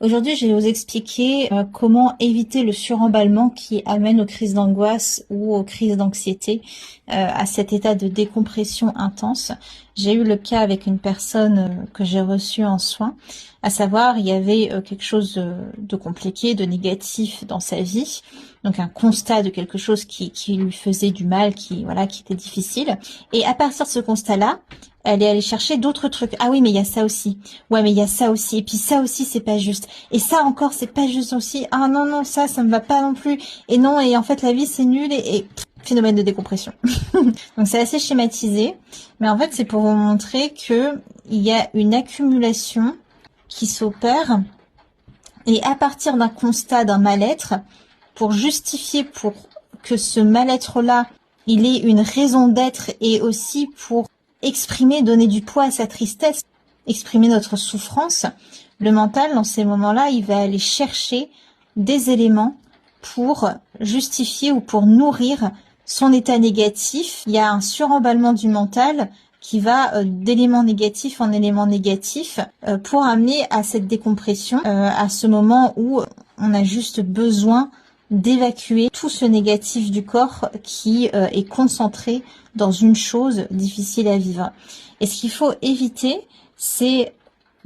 Aujourd'hui, je vais vous expliquer comment éviter le suremballement qui amène aux crises d'angoisse ou aux crises d'anxiété, à cet état de décompression intense. J'ai eu le cas avec une personne que j'ai reçue en soins, à savoir il y avait quelque chose de compliqué, de négatif dans sa vie, donc un constat de quelque chose qui lui faisait du mal, qui était difficile. Et à partir de ce constat-là, elle est allée chercher d'autres trucs. Ah oui, mais il y a ça aussi. Ouais, mais il y a ça aussi. Et puis ça aussi, c'est pas juste. Et ça encore, c'est pas juste aussi. Ah non, non, ça me va pas non plus. Et non, et en fait, la vie, c'est nul et phénomène de décompression. Donc c'est assez schématisé. Mais en fait, c'est pour vous montrer que il y a une accumulation qui s'opère. Et à partir d'un constat d'un mal-être, pour justifier, pour que ce mal-être-là, il ait une raison d'être et aussi pour exprimer, donner du poids à sa tristesse, exprimer notre souffrance, le mental, dans ces moments-là, il va aller chercher des éléments pour justifier ou pour nourrir son état négatif. Il y a un suremballement du mental qui va d'éléments négatifs en éléments négatifs pour amener à cette décompression, à ce moment où on a juste besoin d'évacuer tout ce négatif du corps qui est concentré dans une chose difficile à vivre. Et ce qu'il faut éviter, c'est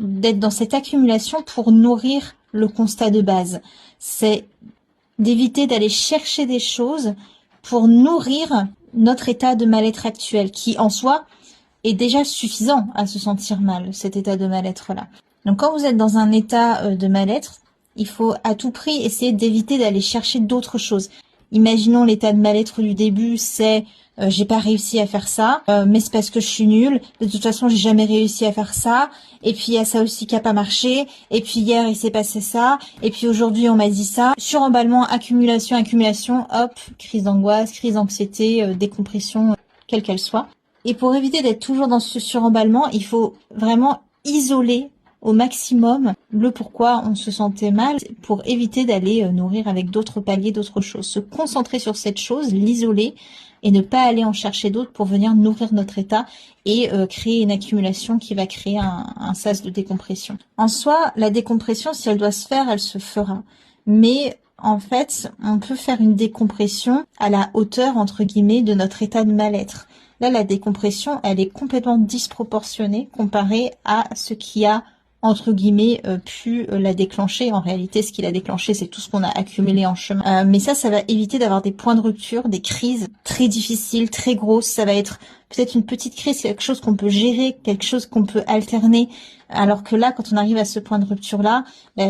d'être dans cette accumulation pour nourrir le constat de base. C'est d'éviter d'aller chercher des choses pour nourrir notre état de mal-être actuel, qui en soi est déjà suffisant à se sentir mal, cet état de mal-être-là. Donc quand vous êtes dans un état de mal-être, il faut à tout prix essayer d'éviter d'aller chercher d'autres choses. Imaginons l'état de mal-être du début, c'est j'ai pas réussi à faire ça, mais c'est parce que je suis nulle. De toute façon, j'ai jamais réussi à faire ça. Et puis il y a ça aussi qui a pas marché. Et puis hier il s'est passé ça. Et puis aujourd'hui on m'a dit ça. Suremballement, accumulation, hop, crise d'angoisse, crise d'anxiété, décompression, quelle qu'elle soit. Et pour éviter d'être toujours dans ce suremballement, il faut vraiment isoler au maximum le pourquoi on se sentait mal pour éviter d'aller nourrir avec d'autres paliers, d'autres choses. Se concentrer sur cette chose, l'isoler et ne pas aller en chercher d'autres pour venir nourrir notre état et créer une accumulation qui va créer un sas de décompression. En soi, la décompression, si elle doit se faire, elle se fera. Mais en fait, on peut faire une décompression à la hauteur, entre guillemets, de notre état de mal-être. Là, la décompression, elle est complètement disproportionnée comparée à ce qui a, entre guillemets, pu la déclencher. En réalité, ce qui l'a déclenché, c'est tout ce qu'on a accumulé en chemin. Mais ça va éviter d'avoir des points de rupture, des crises très difficiles, très grosses. Ça va être peut-être une petite crise, quelque chose qu'on peut gérer, quelque chose qu'on peut alterner. Alors que là, quand on arrive à ce point de rupture-là,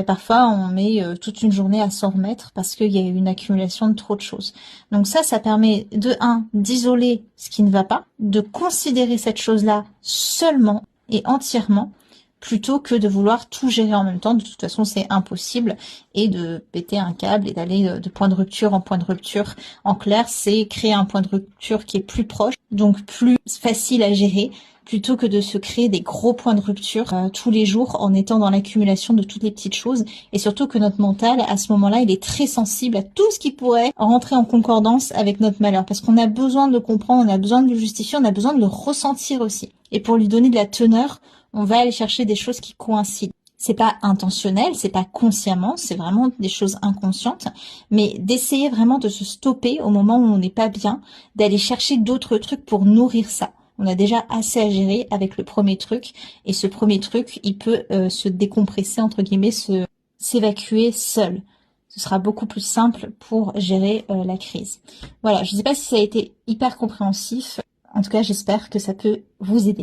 parfois on met toute une journée à s'en remettre parce qu'il y a eu une accumulation de trop de choses. Donc ça permet de d'isoler ce qui ne va pas, de considérer cette chose-là seulement et entièrement, plutôt que de vouloir tout gérer en même temps. De toute façon, c'est impossible, et de péter un câble et d'aller de point de rupture en point de rupture. En clair, c'est créer un point de rupture qui est plus proche, donc plus facile à gérer, plutôt que de se créer des gros points de rupture tous les jours en étant dans l'accumulation de toutes les petites choses. Et surtout que notre mental, à ce moment-là, il est très sensible à tout ce qui pourrait rentrer en concordance avec notre malheur. Parce qu'on a besoin de le comprendre, on a besoin de le justifier, on a besoin de le ressentir aussi. Et pour lui donner de la teneur, on va aller chercher des choses qui coïncident. C'est pas intentionnel, c'est pas consciemment, c'est vraiment des choses inconscientes, mais d'essayer vraiment de se stopper au moment où on n'est pas bien, d'aller chercher d'autres trucs pour nourrir ça. On a déjà assez à gérer avec le premier truc, et ce premier truc, il peut se décompresser, entre guillemets, s'évacuer seul. Ce sera beaucoup plus simple pour gérer la crise. Voilà, je ne sais pas si ça a été hyper compréhensif. En tout cas, j'espère que ça peut vous aider.